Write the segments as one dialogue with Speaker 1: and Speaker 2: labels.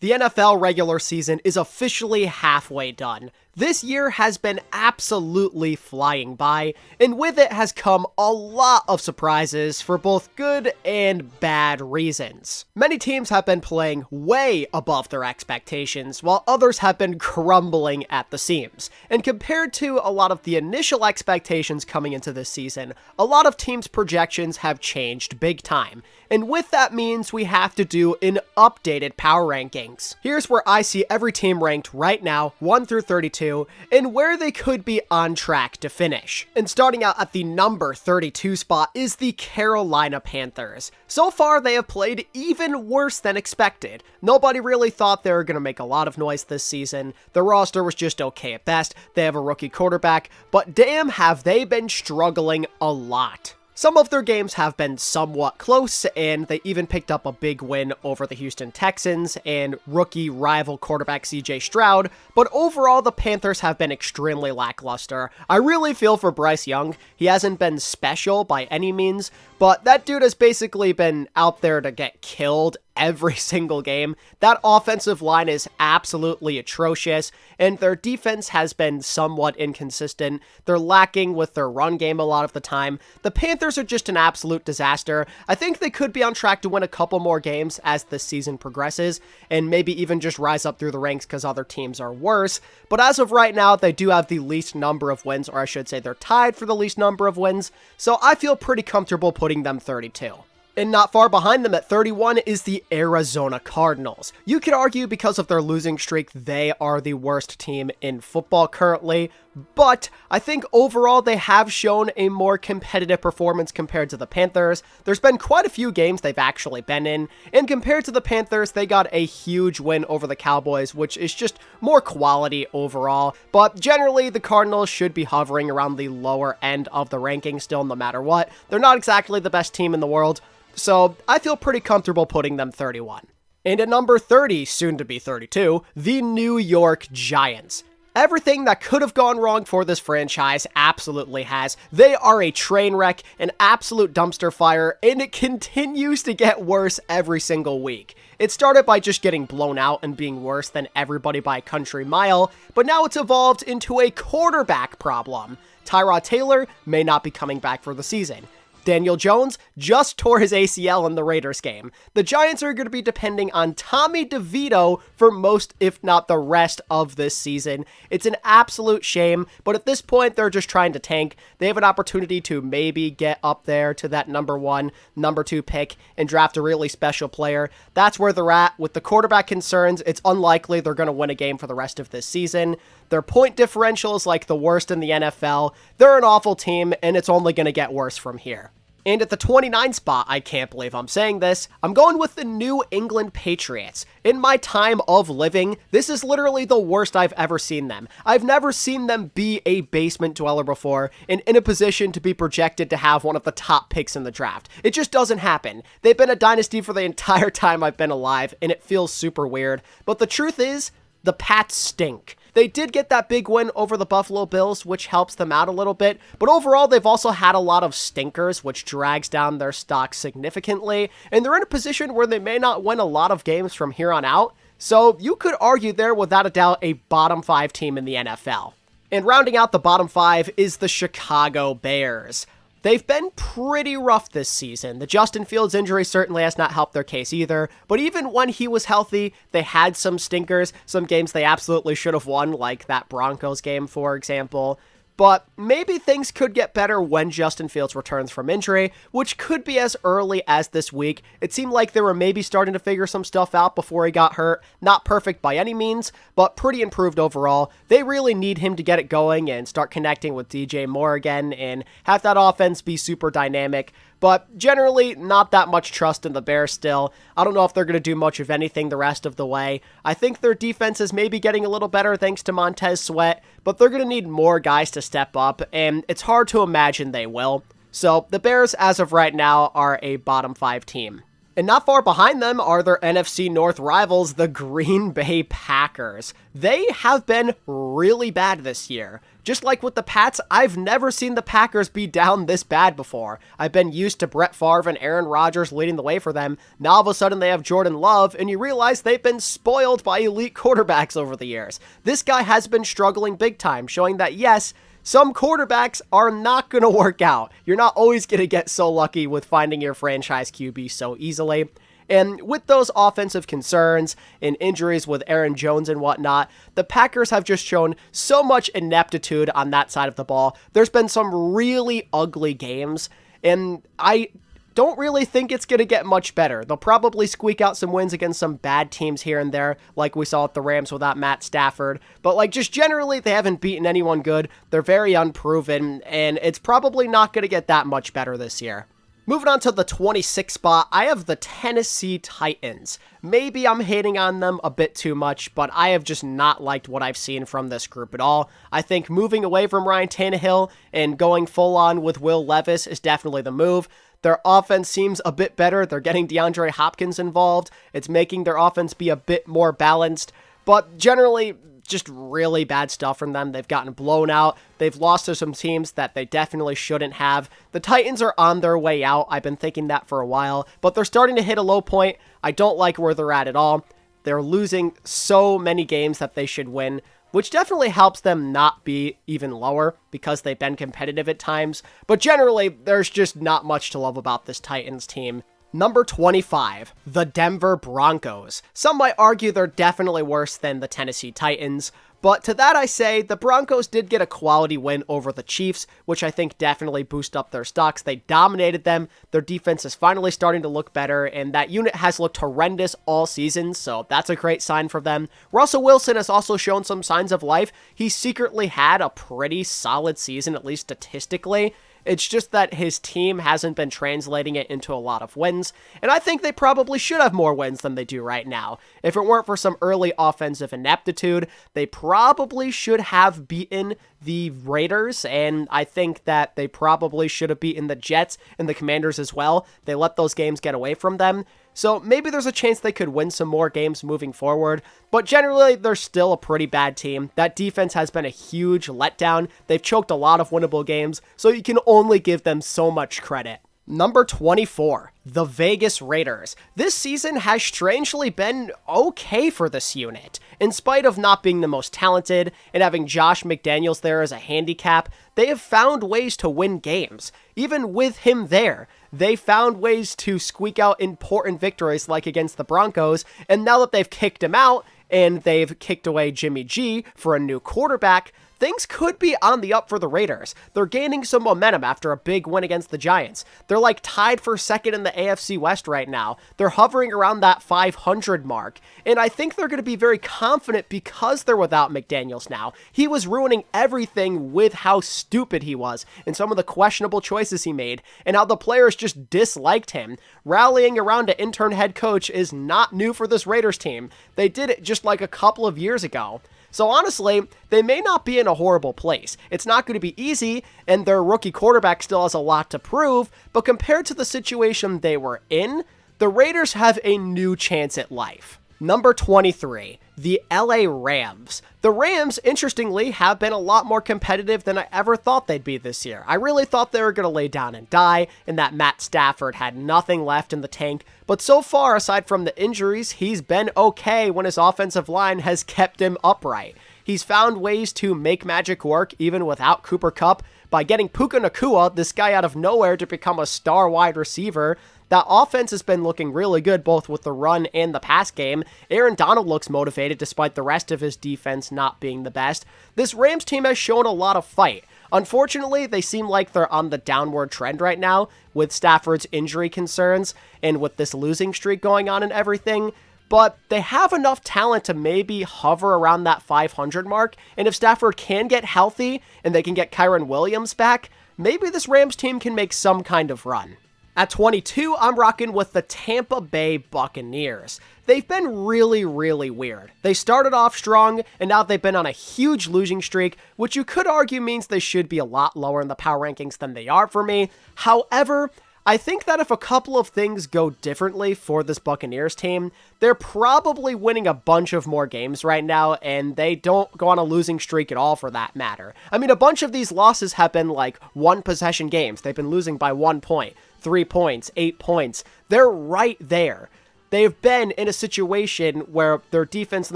Speaker 1: The NFL regular season is officially halfway done. This year has been absolutely flying by, and with it has come a lot of surprises for both good and bad reasons. Many teams have been playing way above their expectations, while others have been crumbling at the seams. And compared to a lot of the initial expectations coming into this season, a lot of teams' projections have changed big time. And with that means we have to do an updated power rankings. Here's where I see every team ranked right now, 1 through 32, and where they could be on track to finish. And starting out at the number 32 spot is the Carolina Panthers. So far, they have played even worse than expected. Nobody really thought they were going to make a lot of noise this season. The roster was just okay at best. They have a rookie quarterback, but damn have they been struggling a lot. Some of their games have been somewhat close, and they even picked up a big win over the Houston Texans and rookie rival quarterback CJ Stroud, but overall the Panthers have been extremely lackluster. I really feel for Bryce Young. He hasn't been special by any means, but that dude has basically been out there to get killed every single game. That offensive line is absolutely atrocious, and their defense has been somewhat inconsistent. They're lacking with their run game a lot of the time. The Panthers are just an absolute disaster. I think they could be on track to win a couple more games as the season progresses, and maybe even just rise up through the ranks because other teams are worse. But as of right now, they do have the least number of wins, or I should say they're tied for the least number of wins, so I feel pretty comfortable putting them 32. And not far behind them at 31 is the Arizona Cardinals. You could argue because of their losing streak, they are the worst team in football currently, but I think overall they have shown a more competitive performance compared to the Panthers. There's been quite a few games they've actually been in, and compared to the Panthers, they got a huge win over the Cowboys, which is just more quality overall. But generally, the Cardinals should be hovering around the lower end of the ranking still no matter what. They're not exactly the best team in the world, so I feel pretty comfortable putting them 31. And at number 30, soon to be 32, the New York Giants. Everything that could have gone wrong for this franchise absolutely has. They are a train wreck, an absolute dumpster fire, and it continues to get worse every single week. It started by just getting blown out and being worse than everybody by a country mile, but now it's evolved into a quarterback problem. Tyrod Taylor may not be coming back for the season. Daniel Jones just tore his ACL in the Raiders game. The Giants are going to be depending on Tommy DeVito for most, if not the rest of this season. It's an absolute shame, but at this point, they're just trying to tank. They have an opportunity to maybe get up there to that number 1, number 2 pick and draft a really special player. That's where they're at. With the quarterback concerns, it's unlikely they're going to win a game for the rest of this season. Their point differential is like the worst in the NFL. They're an awful team, and it's only going to get worse from here. And at the 29 spot, I can't believe I'm saying this, I'm going with the New England Patriots. In my time of living, this is literally the worst I've ever seen them. I've never seen them be a basement dweller before and in a position to be projected to have one of the top picks in the draft. It just doesn't happen. They've been a dynasty for the entire time I've been alive, and it feels super weird. But the truth is, the Pats stink. They did get that big win over the Buffalo Bills, which helps them out a little bit, but overall they've also had a lot of stinkers, which drags down their stock significantly, and they're in a position where they may not win a lot of games from here on out, so you could argue they're without a doubt a bottom 5 team in the NFL. And rounding out the bottom 5 is the Chicago Bears. They've been pretty rough this season. The Justin Fields injury certainly has not helped their case either, but even when he was healthy, they had some stinkers, some games they absolutely should have won, like that Broncos game, for example. But maybe things could get better when Justin Fields returns from injury, which could be as early as this week. It seemed like they were maybe starting to figure some stuff out before he got hurt. Not perfect by any means, but pretty improved overall. They really need him to get it going and start connecting with DJ Moore again and have that offense be super dynamic. But generally, not that much trust in the Bears still. I don't know if they're going to do much of anything the rest of the way. I think their defense is maybe getting a little better thanks to Montez Sweat, but they're going to need more guys to step up, and it's hard to imagine they will. So the Bears, as of right now, are a bottom 5 team. And not far behind them are their NFC North rivals, the Green Bay Packers. They have been really bad this year. Just like with the Pats, I've never seen the Packers be down this bad before. I've been used to Brett Favre and Aaron Rodgers leading the way for them. Now all of a sudden they have Jordan Love, and you realize they've been spoiled by elite quarterbacks over the years. This guy has been struggling big time, showing that yes, some quarterbacks are not going to work out. You're not always going to get so lucky with finding your franchise QB so easily. And with those offensive concerns and injuries with Aaron Jones and whatnot, the Packers have just shown so much ineptitude on that side of the ball. There's been some really ugly games, and I don't really think it's going to get much better. They'll probably squeak out some wins against some bad teams here and there, like we saw with the Rams without Matt Stafford. But like just generally, they haven't beaten anyone good. They're very unproven, and it's probably not going to get that much better this year. Moving on to the 26th spot, I have the Tennessee Titans. Maybe I'm hating on them a bit too much, but I have just not liked what I've seen from this group at all. I think moving away from Ryan Tannehill and going full on with Will Levis is definitely the move. Their offense seems a bit better. They're getting DeAndre Hopkins involved. It's making their offense be a bit more balanced, but generally just really bad stuff from them. They've gotten blown out. They've lost to some teams that they definitely shouldn't have. The Titans are on their way out. I've been thinking that for a while, but they're starting to hit a low point. I don't like where they're at all. They're losing so many games that they should win, which definitely helps them not be even lower because they've been competitive at times. But generally, there's just not much to love about this Titans team. Number 25, the Denver Broncos. Some might argue they're definitely worse than the Tennessee Titans, but to that I say the Broncos did get a quality win over the Chiefs, which I think definitely boosted up their stocks. They dominated them. Their defense is finally starting to look better, and that unit has looked horrendous all season, so that's a great sign for them. Russell Wilson has also shown some signs of life. He secretly had a pretty solid season, at least statistically. It's just that his team hasn't been translating it into a lot of wins, and I think they probably should have more wins than they do right now. If it weren't for some early offensive ineptitude, they probably should have beaten the Raiders, and I think that they probably should have beaten the Jets and the Commanders as well. They let those games get away from them. So maybe there's a chance they could win some more games moving forward, but generally they're still a pretty bad team. That defense has been a huge letdown. They've choked a lot of winnable games, so you can only give them so much credit. Number 24, the Vegas Raiders. This season has strangely been okay for this unit. In spite of not being the most talented and having Josh McDaniels there as a handicap, they have found ways to win games. Even with him there, they found ways to squeak out important victories like against the Broncos, and now that they've kicked him out and they've kicked away Jimmy G for a new quarterback, things could be on the up for the Raiders. They're gaining some momentum after a big win against the Giants. They're like tied for second in the AFC West right now. They're hovering around that 500 mark, and I think they're going to be very confident because they're without McDaniels now. He was ruining everything with how stupid he was and some of the questionable choices he made, and how the players just disliked him. Rallying around an intern head coach is not new for this Raiders team. They did it just like a couple of years ago. So honestly, they may not be in a horrible place. It's not going to be easy, and their rookie quarterback still has a lot to prove, but compared to the situation they were in, the Raiders have a new chance at life. Number 23, the LA Rams. The Rams, interestingly, have been a lot more competitive than I ever thought they'd be this year. I really thought they were going to lay down and die, and that Matt Stafford had nothing left in the tank, but so far, aside from the injuries, he's been okay when his offensive line has kept him upright. He's found ways to make magic work even without Cooper Kupp by getting Puka Nacua, this guy out of nowhere, to become a star wide receiver. That offense has been looking really good, both with the run and the pass game. Aaron Donald looks motivated despite the rest of his defense not being the best. This Rams team has shown a lot of fight. Unfortunately, they seem like they're on the downward trend right now with Stafford's injury concerns and with this losing streak going on and everything. But they have enough talent to maybe hover around that 500 mark. And if Stafford can get healthy and they can get Kyren Williams back, maybe this Rams team can make some kind of run. At 22, I'm rocking with the Tampa Bay Buccaneers. They've been really, really weird. They started off strong, and now they've been on a huge losing streak, which you could argue means they should be a lot lower in the power rankings than they are for me. However, I think that if a couple of things go differently for this Buccaneers team, they're probably winning a bunch of more games right now, and they don't go on a losing streak at all for that matter. I mean, a bunch of these losses have been like one-possession games. They've been losing by 1 point, 3 points, 8 points. They're right there. They've been in a situation where their defense and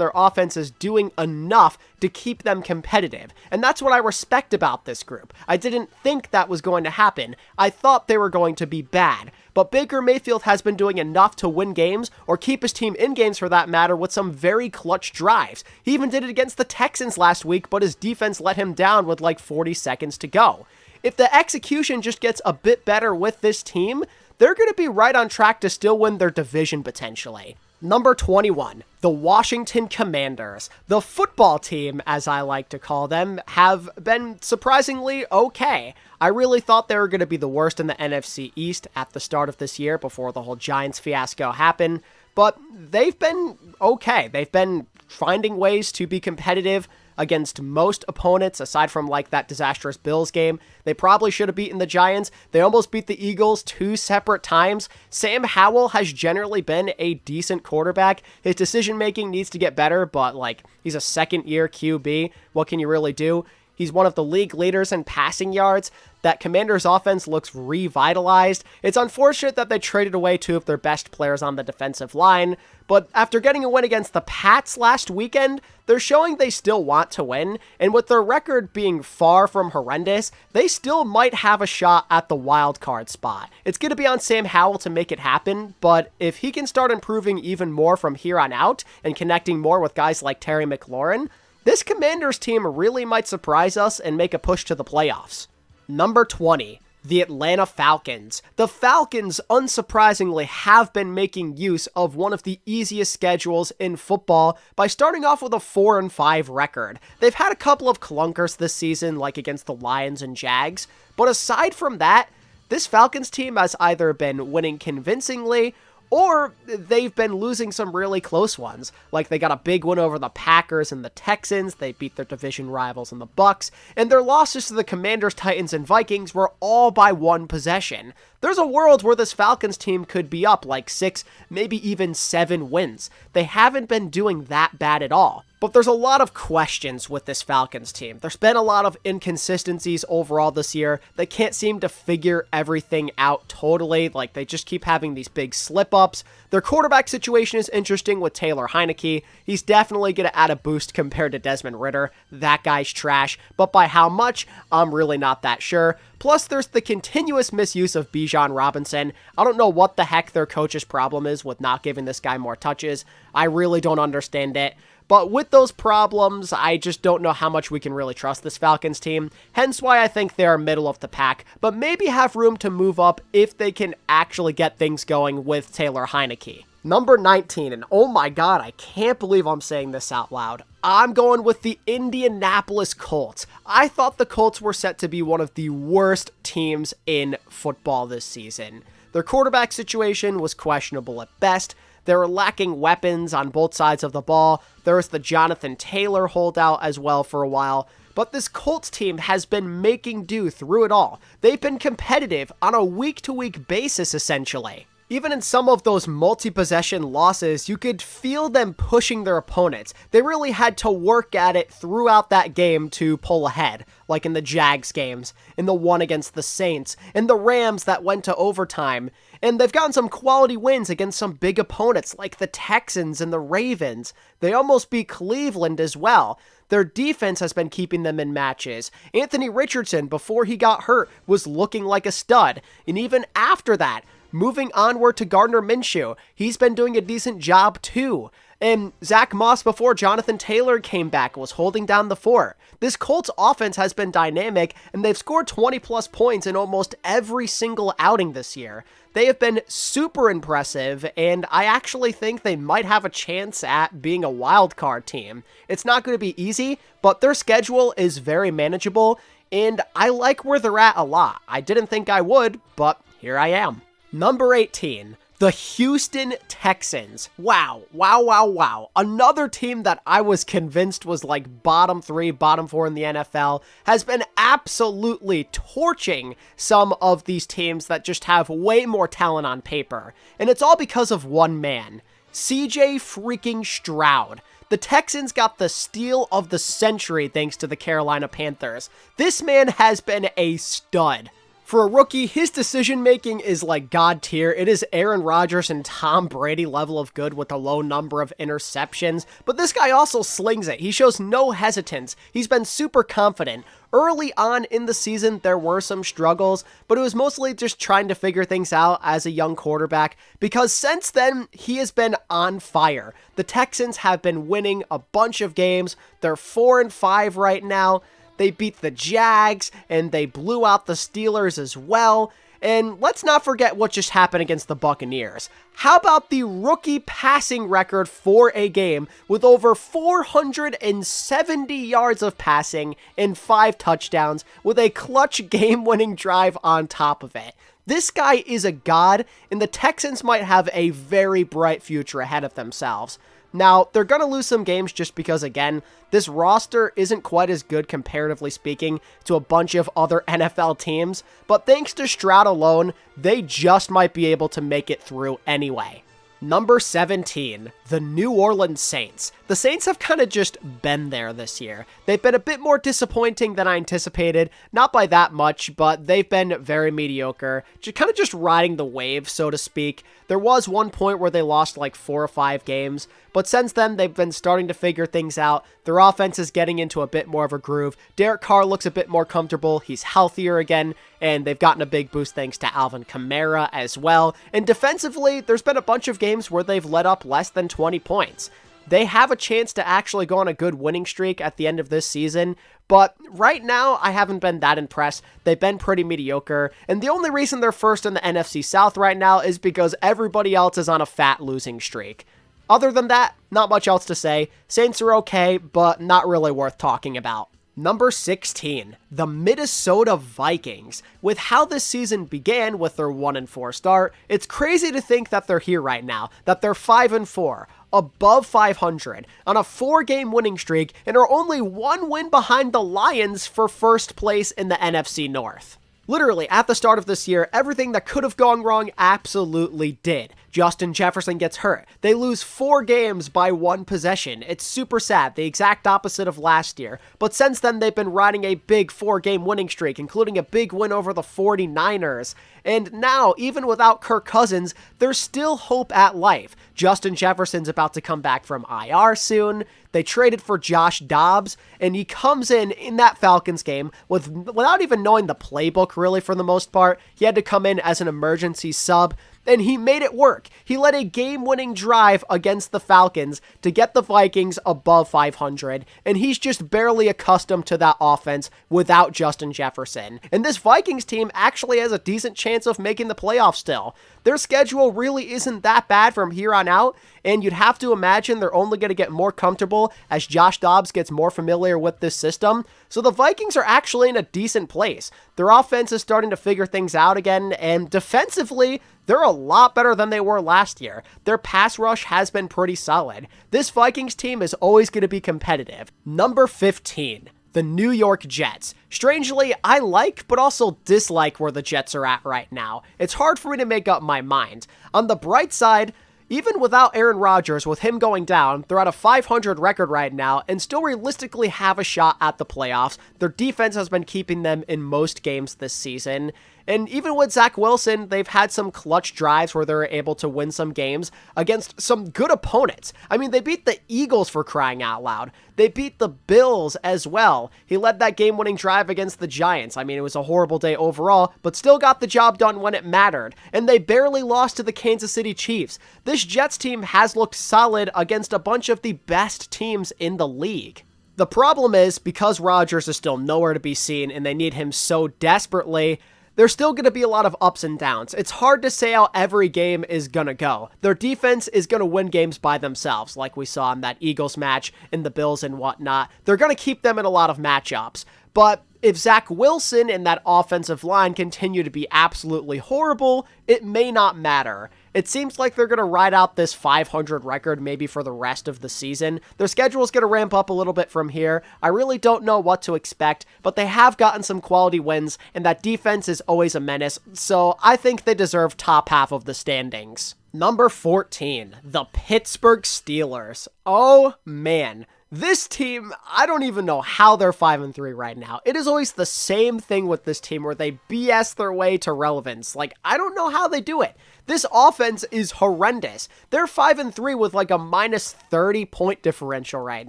Speaker 1: their offense is doing enough to keep them competitive. And that's what I respect about this group. I didn't think that was going to happen. I thought they were going to be bad. But Baker Mayfield has been doing enough to win games, or keep his team in games for that matter, with some very clutch drives. He even did it against the Texans last week, but his defense let him down with like 40 seconds to go. If the execution just gets a bit better with this team, they're going to be right on track to still win their division potentially. Number 21, the Washington Commanders. The football team, as I like to call them, have been surprisingly okay. I really thought they were going to be the worst in the NFC East at the start of this year before the whole Giants fiasco happened, but they've been okay. They've been finding ways to be competitive against most opponents, aside from like that disastrous Bills game. They probably should have beaten the Giants. They almost beat the Eagles 2 separate times. Sam Howell has generally been a decent quarterback. His decision making needs to get better, but like, he's a second-year QB. What can you really do? He's one of the league leaders in passing yards. That Commanders offense looks revitalized. It's unfortunate that they traded away 2 of their best players on the defensive line, but after getting a win against the Pats last weekend, they're showing they still want to win, and with their record being far from horrendous, they still might have a shot at the wild card spot. It's going to be on Sam Howell to make it happen, but if he can start improving even more from here on out and connecting more with guys like Terry McLaurin, this Commanders team really might surprise us and make a push to the playoffs. Number 20, the Atlanta Falcons. The Falcons, unsurprisingly, have been making use of one of the easiest schedules in football by starting off with a 4-5 record. They've had a couple of clunkers this season, like against the Lions and Jags, but aside from that, this Falcons team has either been winning convincingly or they've been losing some really close ones. Like they got a big win over the Packers and the Texans, they beat their division rivals in the Bucs, and their losses to the Commanders, Titans, and Vikings were all by 1 possession. There's a world where this Falcons team could be up like 6, maybe even 7 wins. They haven't been doing that bad at all. But there's a lot of questions with this Falcons team. There's been a lot of inconsistencies overall this year. They can't seem to figure everything out totally. Like, they just keep having these big slip-ups. Their quarterback situation is interesting with Taylor Heineke. He's definitely going to add a boost compared to Desmond Ridder. That guy's trash. But by how much, I'm really not that sure. Plus, there's the continuous misuse of Bijan Robinson. I don't know what the heck their coach's problem is with not giving this guy more touches. I really don't understand it. But with those problems, I just don't know how much we can really trust this Falcons team, hence why I think they're middle of the pack, but maybe have room to move up if they can actually get things going with Taylor Heineke. Number 19, and oh my god, I can't believe I'm saying this out loud. I'm going with the Indianapolis Colts. I thought the Colts were set to be one of the worst teams in football this season. Their quarterback situation was questionable at best. They were lacking weapons on both sides of the ball. There was the Jonathan Taylor holdout as well for a while. But this Colts team has been making do through it all. They've been competitive on a week-to-week basis, essentially. Even in some of those multi-possession losses, you could feel them pushing their opponents. They really had to work at it throughout that game to pull ahead, like in the Jags games, in the one against the Saints, in the Rams that went to overtime. And they've gotten some quality wins against some big opponents like the Texans and the Ravens. They almost beat Cleveland as well. Their defense has been keeping them in matches. Anthony Richardson, before he got hurt, was looking like a stud. And even after that, moving onward to Gardner Minshew, he's been doing a decent job too. And Zach Moss, before Jonathan Taylor came back, was holding down the fort. This Colts offense has been dynamic, and they've scored 20-plus points in almost every single outing this year. They have been super impressive, and I actually think they might have a chance at being a wild card team. It's not going to be easy, but their schedule is very manageable, and I like where they're at a lot. I didn't think I would, but here I am. Number 18. The Houston Texans. Wow, wow, wow, wow. Another team that I was convinced was like bottom 3, bottom 4 in the NFL has been absolutely torching some of these teams that just have way more talent on paper. And it's all because of one man, CJ freaking Stroud. The Texans got the steal of the century thanks to the Carolina Panthers. This man has been a stud. For a rookie, his decision-making is like God tier. It is Aaron Rodgers and Tom Brady level of good with a low number of interceptions, but this guy also slings it. He shows no hesitance. He's been super confident. Early on in the season, there were some struggles, but it was mostly just trying to figure things out as a young quarterback, because since then, he has been on fire. The Texans have been winning a bunch of games. They're 4-5 right now. They beat the Jags, and they blew out the Steelers as well. And let's not forget what just happened against the Buccaneers. How about the rookie passing record for a game with over 470 yards of passing and 5 touchdowns with a clutch game-winning drive on top of it? This guy is a god, and the Texans might have a very bright future ahead of themselves. Now, they're going to lose some games just because, again, this roster isn't quite as good comparatively speaking to a bunch of other NFL teams, but thanks to Stroud alone, they just might be able to make it through anyway. Number 17, the New Orleans Saints. The Saints have kind of just been there this year. They've been a bit more disappointing than I anticipated, not by that much, but they've been very mediocre, just riding the wave, so to speak. There was one point where they lost like 4 or 5 games, but since then they've been starting to figure things out. Their offense is getting into a bit more of a groove. Derek Carr looks a bit more comfortable. He's healthier again, and they've gotten a big boost thanks to Alvin Kamara as well. And defensively, there's been a bunch of games where they've let up less than 20 points. They have a chance to actually go on a good winning streak at the end of this season, but right now, I haven't been that impressed. They've been pretty mediocre, and the only reason they're first in the NFC South right now is because everybody else is on a fat losing streak. Other than that, not much else to say. Saints are okay, but not really worth talking about. Number 16, the Minnesota Vikings. With how this season began with their 1-4 start, it's crazy to think that they're here right now, that they're 5-4, above 500, on a 4-game winning streak, and are only 1 win behind the Lions for first place in the NFC North. Literally, at the start of this year, everything that could have gone wrong absolutely did. Justin Jefferson gets hurt. They lose 4 games by 1 possession. It's super sad, the exact opposite of last year. But since then, they've been riding a big 4-game winning streak, including a big win over the 49ers. And now, even without Kirk Cousins, there's still hope at life. Justin Jefferson's about to come back from IR soon. They traded for Josh Dobbs, and he comes in that Falcons game without even knowing the playbook, really, for the most part. He had to come in as an emergency sub, and he made it work. He led a game-winning drive against the Falcons to get the Vikings above 500, and he's just barely accustomed to that offense without Justin Jefferson. And this Vikings team actually has a decent chance of making the playoffs still. Their schedule really isn't that bad from here on out, and you'd have to imagine they're only going to get more comfortable as Josh Dobbs gets more familiar with this system. So the Vikings are actually in a decent place. Their offense is starting to figure things out again, and defensively, they're a lot better than they were last year. Their pass rush has been pretty solid. This Vikings team is always going to be competitive. Number 15. The New York Jets. Strangely, I like but also dislike where the Jets are at right now. It's hard for me to make up my mind. On the bright side, even without Aaron Rodgers, with him going down, they're at a 500 record right now and still realistically have a shot at the playoffs. Their defense has been keeping them in most games this season. And even with Zach Wilson, they've had some clutch drives where they're able to win some games against some good opponents. I mean, they beat the Eagles for crying out loud. They beat the Bills as well. He led that game-winning drive against the Giants. I mean, it was a horrible day overall, but still got the job done when it mattered. And they barely lost to the Kansas City Chiefs. This Jets team has looked solid against a bunch of the best teams in the league. The problem is, because Rodgers is still nowhere to be seen and they need him so desperately, there's still going to be a lot of ups and downs. It's hard to say how every game is going to go. Their defense is going to win games by themselves, like we saw in that Eagles match and the Bills and whatnot. They're going to keep them in a lot of matchups. But if Zach Wilson and that offensive line continue to be absolutely horrible, it may not matter. It seems like they're going to ride out this 500 record maybe for the rest of the season. Their schedule is going to ramp up a little bit from here. I really don't know what to expect, but they have gotten some quality wins, and that defense is always a menace, so I think they deserve top half of the standings. Number 14, the Pittsburgh Steelers. Oh man. This team, I don't even know how they're 5-3 right now. It is always the same thing with this team where they BS their way to relevance. Like, I don't know how they do it. This offense is horrendous. They're 5-3 with like a minus 30 point differential right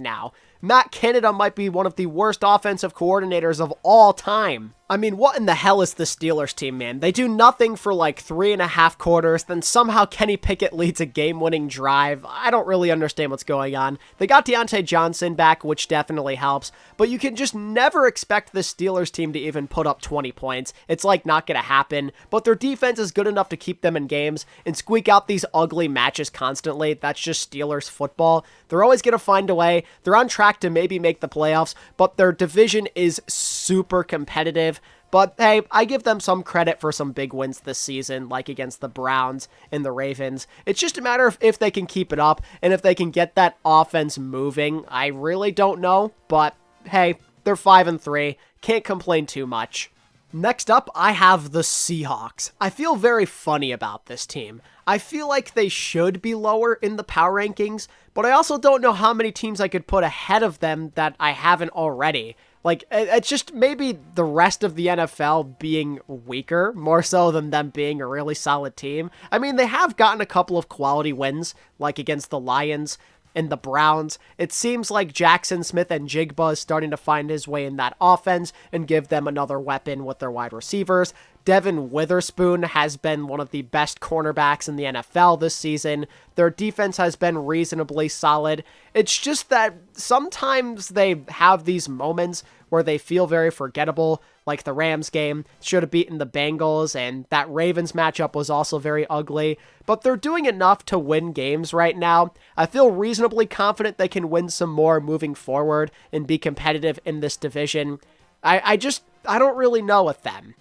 Speaker 1: now. Matt Canada might be one of the worst offensive coordinators of all time. I mean, what in the hell is the Steelers team, man? They do nothing for like 3.5 quarters, then somehow Kenny Pickett leads a game-winning drive. I don't really understand what's going on. They got Deontay Johnson back, which definitely helps, but you can just never expect the Steelers team to even put up 20 points. It's like not gonna happen, but their defense is good enough to keep them in games and squeak out these ugly matches constantly. That's just Steelers football. They're always gonna find a way. They're on track to maybe make the playoffs, but their division is super competitive. But hey, I give them some credit for some big wins this season, like against the Browns and the Ravens. It's just a matter of if they can keep it up and if they can get that offense moving. I really don't know, but hey, they're 5-3. Can't complain too much. Next up, I have the Seahawks. I feel very funny about this team. I feel like they should be lower in the power rankings, but I also don't know how many teams I could put ahead of them that I haven't already. Like, it's just maybe the rest of the NFL being weaker, more so than them being a really solid team. I mean, they have gotten a couple of quality wins, like against the Lions and the Browns. It seems like Jackson Smith and Jigba is starting to find his way in that offense and give them another weapon with their wide receivers. Devin Witherspoon has been one of the best cornerbacks in the NFL this season. Their defense has been reasonably solid. It's just that sometimes they have these moments where they feel very forgettable, like the Rams game should have beaten the Bengals, and that Ravens matchup was also very ugly, but they're doing enough to win games right now. I feel reasonably confident they can win some more moving forward and be competitive in this division. I don't really know with them.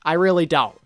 Speaker 1: I really don't.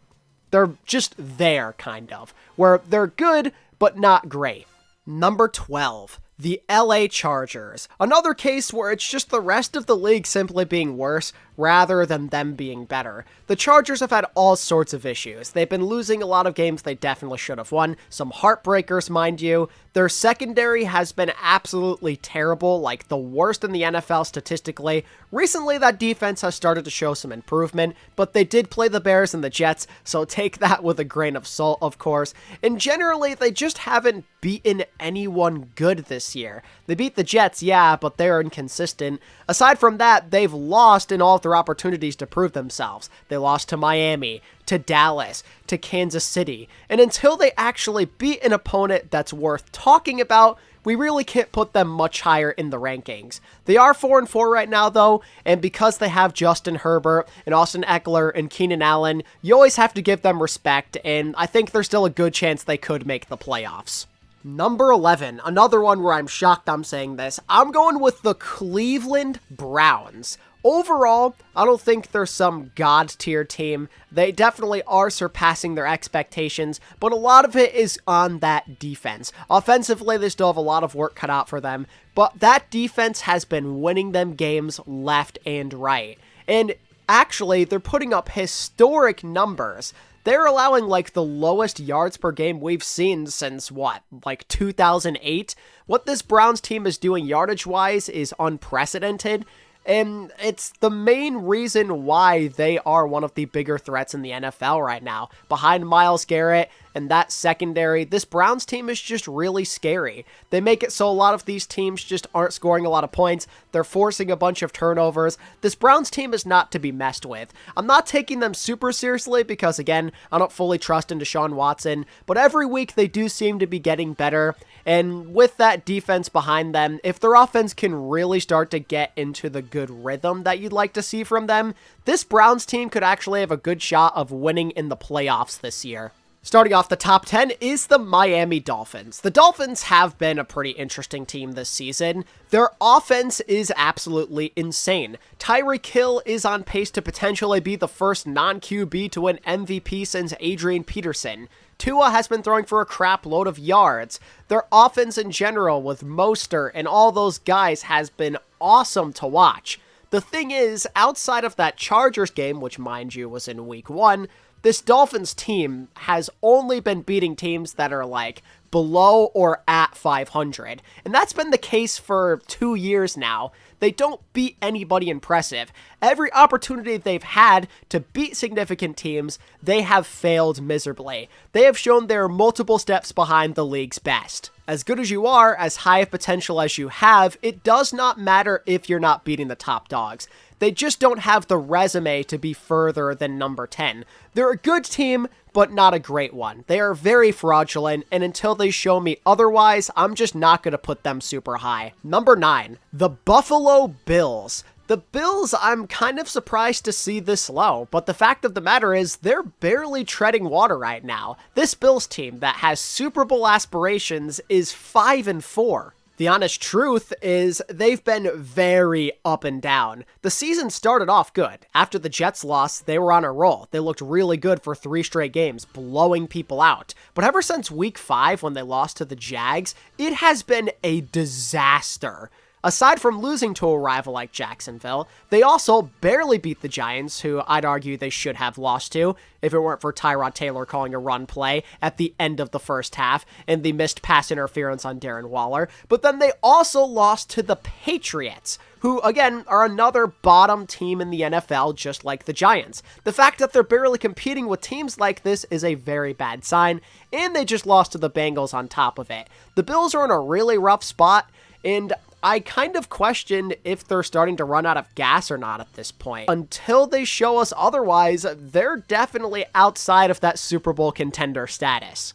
Speaker 1: They're just there, kind of, where they're good, but not great. Number 12, the LA Chargers. Another case where it's just the rest of the league simply being worse rather than them being better. The Chargers have had all sorts of issues. They've been losing a lot of games they definitely should have won. Some heartbreakers, mind you. Their secondary has been absolutely terrible, like the worst in the NFL statistically. Recently, that defense has started to show some improvement, but they did play the Bears and the Jets, so take that with a grain of salt, of course. And generally, they just haven't beaten anyone good this year. They beat the Jets, yeah, but they're inconsistent. Aside from that, they've lost in all of their opportunities to prove themselves. They lost to Miami, to Dallas, to Kansas City. And until they actually beat an opponent that's worth talking about, we really can't put them much higher in the rankings. They are 4-4 right now, though, and because they have Justin Herbert and Austin Eckler and Keenan Allen, you always have to give them respect, and I think there's still a good chance they could make the playoffs. Number 11, another one where I'm shocked I'm saying this. I'm going with the Cleveland Browns. Overall, I don't think they're some god-tier team. They definitely are surpassing their expectations, but a lot of it is on that defense. Offensively, they still have a lot of work cut out for them, but that defense has been winning them games left and right. And actually, they're putting up historic numbers. They're allowing like the lowest yards per game we've seen since what, like 2008? What this Browns team is doing yardage-wise is unprecedented. And it's the main reason why they are one of the bigger threats in the NFL right now. Behind Myles Garrett and that secondary, this Browns team is just really scary. They make it so a lot of these teams just aren't scoring a lot of points. They're forcing a bunch of turnovers. This Browns team is not to be messed with. I'm not taking them super seriously because, again, I don't fully trust in Deshaun Watson, but every week they do seem to be getting better. And with that defense behind them, if their offense can really start to get into the good rhythm that you'd like to see from them, this Browns team could actually have a good shot of winning in the playoffs this year. Starting off the top 10 is the Miami Dolphins. The Dolphins have been a pretty interesting team this season. Their offense is absolutely insane. Tyreek Hill is on pace to potentially be the first non-QB to win MVP since Adrian Peterson. Tua has been throwing for a crap load of yards. Their offense in general with Mostert and all those guys has been awesome to watch. The thing is, outside of that Chargers game, which mind you was in week 1, this Dolphins team has only been beating teams that are like below or at 500. And that's been the case for 2 years now. They don't beat anybody impressive. Every opportunity they've had to beat significant teams, they have failed miserably. They have shown they're multiple steps behind the league's best. As good as you are, as high of potential as you have, it does not matter if you're not beating the top dogs. They just don't have the resume to be further than number 10. They're a good team, but not a great one. They are very fraudulent, and until they show me otherwise, I'm just not going to put them super high. Number 9, the Buffalo Bills. The Bills, I'm kind of surprised to see this low, but the fact of the matter is they're barely treading water right now. This Bills team that has Super Bowl aspirations is 5-4. The honest truth is they've been very up and down. The season started off good. After the Jets lost, they were on a roll. They looked really good for 3 straight games, blowing people out. But ever since week 5 when they lost to the Jags, it has been a disaster. Aside from losing to a rival like Jacksonville, they also barely beat the Giants, who I'd argue they should have lost to if it weren't for Tyrod Taylor calling a run play at the end of the first half and the missed pass interference on Darren Waller. But then they also lost to the Patriots, who, again, are another bottom team in the NFL, just like the Giants. The fact that they're barely competing with teams like this is a very bad sign, and they just lost to the Bengals on top of it. The Bills are in a really rough spot, and I kind of question if they're starting to run out of gas or not at this point. Until they show us otherwise, they're definitely outside of that Super Bowl contender status.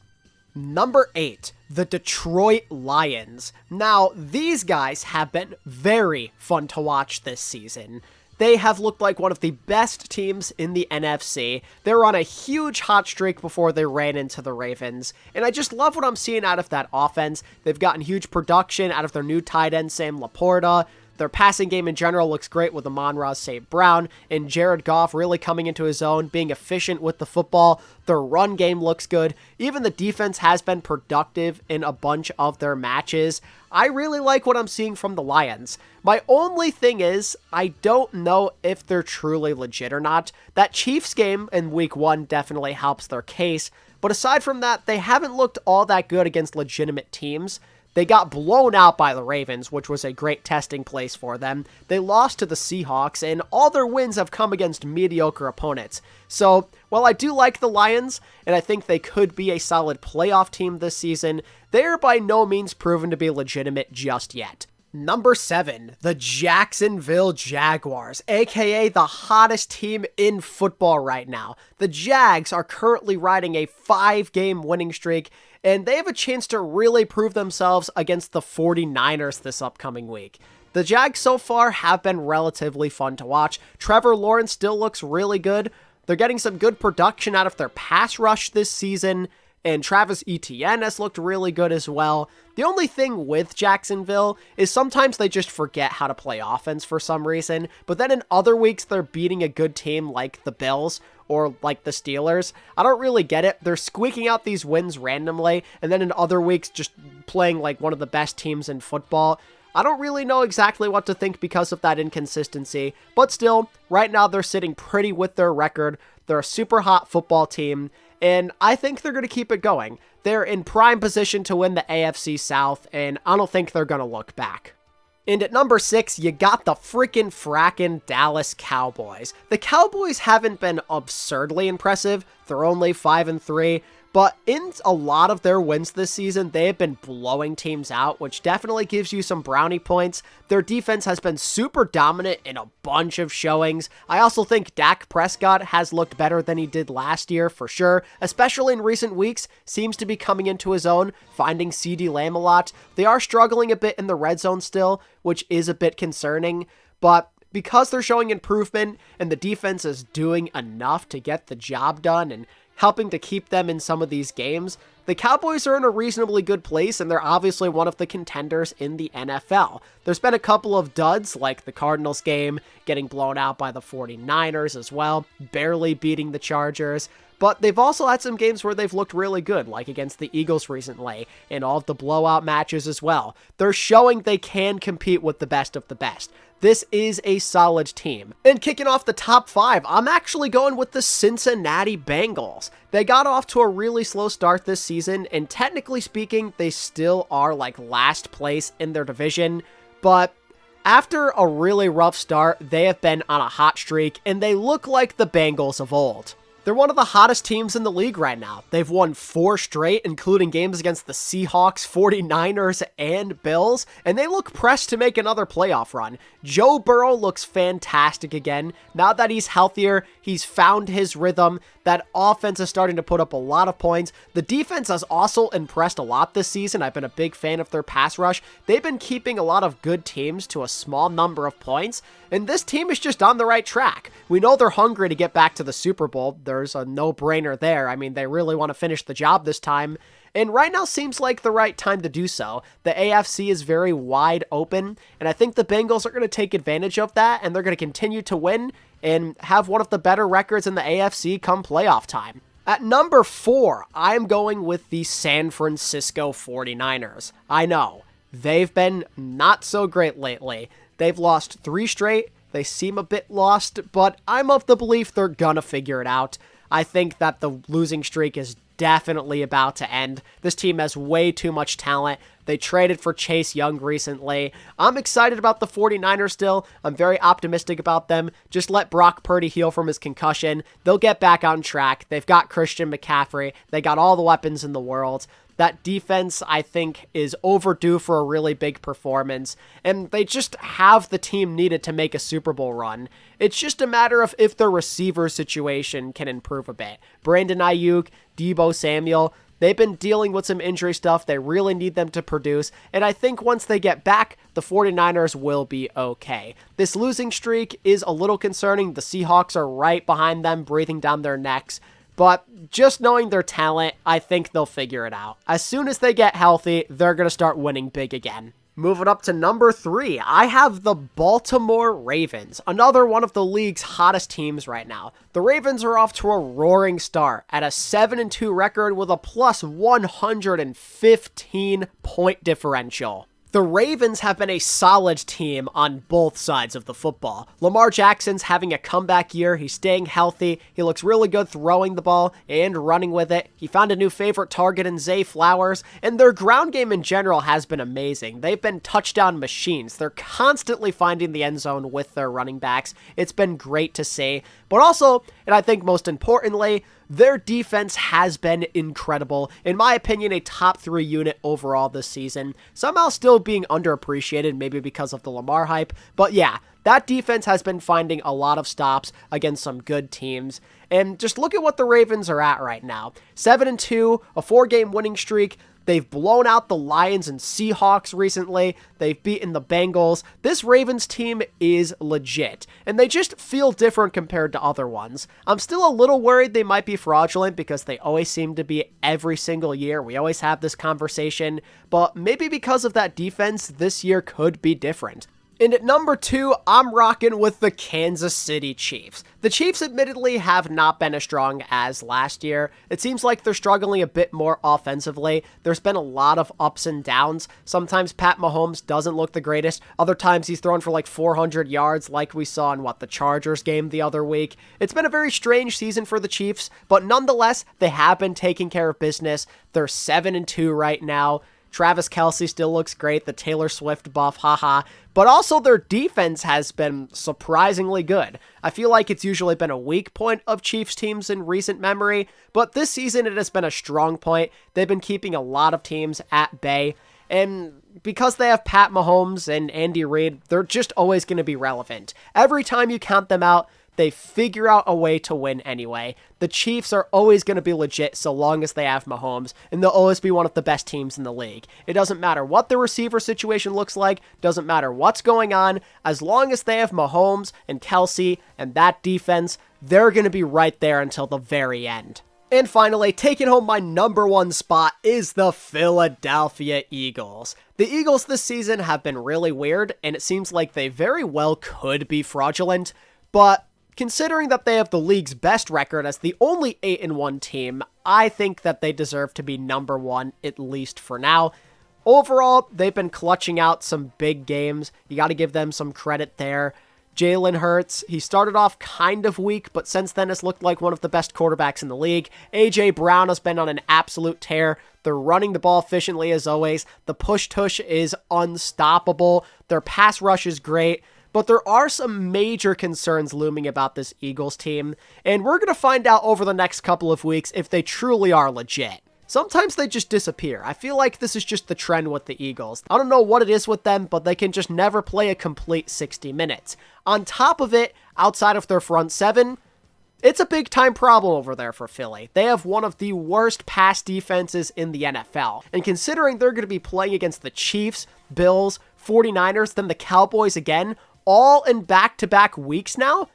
Speaker 1: Number 8, the Detroit Lions. Now, these guys have been very fun to watch this season. They have looked like one of the best teams in the NFC. They were on a huge hot streak before they ran into the Ravens, and I just love what I'm seeing out of that offense. They've gotten huge production out of their new tight end, Sam Laporta. Their passing game in general looks great with Amon-Ra St. Brown and Jared Goff really coming into his own, being efficient with the football. Their run game looks good. Even the defense has been productive in a bunch of their matches. I really like what I'm seeing from the Lions. My only thing is, I don't know if they're truly legit or not. That Chiefs game in week 1 definitely helps their case, but aside from that, they haven't looked all that good against legitimate teams. They got blown out by the Ravens, which was a great testing place for them. They lost to the Seahawks, and all their wins have come against mediocre opponents. So, while I do like the Lions, and I think they could be a solid playoff team this season, they are by no means proven to be legitimate just yet. Number 7, the Jacksonville Jaguars, aka the hottest team in football right now. The Jags are currently riding a 5-game winning streak, and they have a chance to really prove themselves against the 49ers this upcoming week. The Jags so far have been relatively fun to watch. Trevor Lawrence still looks really good. They're getting some good production out of their pass rush this season, and Travis Etienne has looked really good as well. The only thing with Jacksonville is sometimes they just forget how to play offense for some reason, but then in other weeks they're beating a good team like the Bills or like the Steelers. I don't really get it. They're squeaking out these wins randomly, and then in other weeks just playing like one of the best teams in football. I don't really know exactly what to think because of that inconsistency, but still, right now they're sitting pretty with their record. They're a super hot football team, and I think they're going to keep it going. They're in prime position to win the AFC South, and I don't think they're going to look back. And at number 6, you got the freaking frackin' Dallas Cowboys. The Cowboys haven't been absurdly impressive. They're only 5-3. But in a lot of their wins this season, they have been blowing teams out, which definitely gives you some brownie points. Their defense has been super dominant in a bunch of showings. I also think Dak Prescott has looked better than he did last year, for sure, especially in recent weeks. Seems to be coming into his own, finding CeeDee Lamb a lot. They are struggling a bit in the red zone still, which is a bit concerning, but because they're showing improvement and the defense is doing enough to get the job done and helping to keep them in some of these games, the Cowboys are in a reasonably good place, and they're obviously one of the contenders in the NFL. There's been a couple of duds, like the Cardinals game, getting blown out by the 49ers as well, barely beating the Chargers, but they've also had some games where they've looked really good, like against the Eagles recently, and all of the blowout matches as well. They're showing they can compete with the best of the best. This is a solid team. And kicking off the top 5, I'm actually going with the Cincinnati Bengals. They got off to a really slow start this season, and technically speaking, they still are like last place in their division, but after a really rough start, they have been on a hot streak, and they look like the Bengals of old. They're one of the hottest teams in the league right now. They've won 4 straight, including games against the Seahawks, 49ers, and Bills, and they look pressed to make another playoff run. Joe Burrow looks fantastic again. Now that he's healthier, he's found his rhythm. That offense is starting to put up a lot of points. The defense has also impressed a lot this season. I've been a big fan of their pass rush. They've been keeping a lot of good teams to a small number of points, and this team is just on the right track. We know they're hungry to get back to the Super Bowl. There's a no-brainer there. I mean, they really want to finish the job this time, and right now seems like the right time to do so. The AFC is very wide open, and I think the Bengals are going to take advantage of that, and they're going to continue to win and have one of the better records in the AFC come playoff time. At number 4, I'm going with the San Francisco 49ers. I know, they've been not so great lately. They've lost 3 straight. They seem a bit lost, but I'm of the belief they're gonna figure it out. I think that the losing streak is definitely about to end. This team has way too much talent. They traded for Chase Young recently. I'm excited about the 49ers still. I'm very optimistic about them. Just let Brock Purdy heal from his concussion. They'll get back on track. They've got Christian McCaffrey. They got all the weapons in the world. That defense, I think, is overdue for a really big performance, and they just have the team needed to make a Super Bowl run. It's just a matter of if their receiver situation can improve a bit. Brandon Ayuk, Deebo Samuel, they've been dealing with some injury stuff. They really need them to produce, and I think once they get back, the 49ers will be okay. This losing streak is a little concerning. The Seahawks are right behind them, breathing down their necks. But just knowing their talent, I think they'll figure it out. As soon as they get healthy, they're going to start winning big again. Moving up to number 3, I have the Baltimore Ravens, another one of the league's hottest teams right now. The Ravens are off to a roaring start at a 7-2 record with a plus 115 point differential. The Ravens have been a solid team on both sides of the football. Lamar Jackson's having a comeback year. He's staying healthy. He looks really good throwing the ball and running with it. He found a new favorite target in Zay Flowers, and their ground game in general has been amazing. They've been touchdown machines. They're constantly finding the end zone with their running backs. It's been great to see. But also, and I think most importantly, their defense has been incredible. In my opinion, a top 3 unit overall this season. Somehow still being underappreciated, maybe because of the Lamar hype. But yeah, that defense has been finding a lot of stops against some good teams. And just look at what the Ravens are at right now. 7-2, a 4-game winning streak. They've blown out the Lions and Seahawks recently. They've beaten the Bengals. This Ravens team is legit, and they just feel different compared to other ones. I'm still a little worried they might be fraudulent because they always seem to be every single year. We always have this conversation, but maybe because of that defense, this year could be different. And at number 2, I'm rocking with the Kansas City Chiefs. The Chiefs admittedly have not been as strong as last year. It seems like they're struggling a bit more offensively. There's been a lot of ups and downs. Sometimes Pat Mahomes doesn't look the greatest. Other times he's thrown for like 400 yards like we saw in the Chargers game the other week. It's been a very strange season for the Chiefs, but nonetheless, they have been taking care of business. They're 7-2 right now. Travis Kelce still looks great, the Taylor Swift buff, haha. But also their defense has been surprisingly good. I feel like it's usually been a weak point of Chiefs teams in recent memory, but this season it has been a strong point. They've been keeping a lot of teams at bay, and because they have Pat Mahomes and Andy Reid, they're just always going to be relevant. Every time you count them out, they figure out a way to win anyway. The Chiefs are always going to be legit so long as they have Mahomes, and they'll always be one of the best teams in the league. It doesn't matter what the receiver situation looks like, doesn't matter what's going on, as long as they have Mahomes and Kelce and that defense, they're going to be right there until the very end. And finally, taking home my number 1 spot is the Philadelphia Eagles. The Eagles this season have been really weird, and it seems like they very well could be fraudulent, but Considering that they have the league's best record as the only 8-1 team, I think that they deserve to be number one, at least for now. Overall, they've been clutching out some big games. You got to give them some credit there. Jalen Hurts, he started off kind of weak, but since then has looked like one of the best quarterbacks in the league. A.J. Brown has been on an absolute tear. They're running the ball efficiently as always. The push-tush is unstoppable. Their pass rush is great. But there are some major concerns looming about this Eagles team, and we're going to find out over the next couple of weeks if they truly are legit. Sometimes they just disappear. I feel like this is just the trend with the Eagles. I don't know what it is with them, but they can just never play a complete 60 minutes. On top of it, outside of their front seven, it's a big time problem over there for Philly. They have one of the worst pass defenses in the NFL. And considering they're going to be playing against the Chiefs, Bills, 49ers, then the Cowboys again, all in back-to-back weeks now,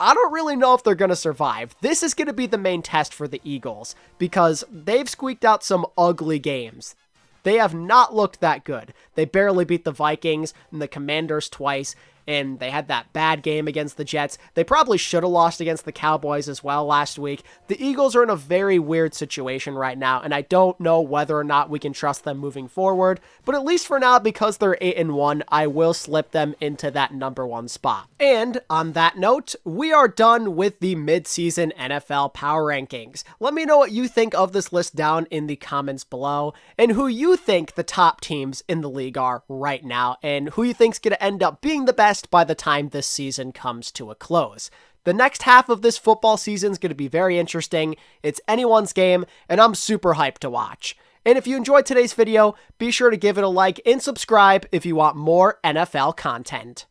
Speaker 1: I don't really know if they're going to survive. This is going to be the main test for the Eagles because they've squeaked out some ugly games. They have not looked that good. They barely beat the Vikings and the Commanders twice, and they had that bad game against the Jets. They probably should have lost against the Cowboys as well last week. The Eagles are in a very weird situation right now, and I don't know whether or not we can trust them moving forward, but at least for now, because they're 8-1, I will slip them into that number one spot. And on that note, we are done with the midseason NFL Power Rankings. Let me know what you think of this list down in the comments below, and who you think the top teams in the league are right now, and who you think's going to end up being the best by the time this season comes to a close. The next half of this football season is going to be very interesting. It's anyone's game, and I'm super hyped to watch. And if you enjoyed today's video, be sure to give it a like and subscribe if you want more NFL content.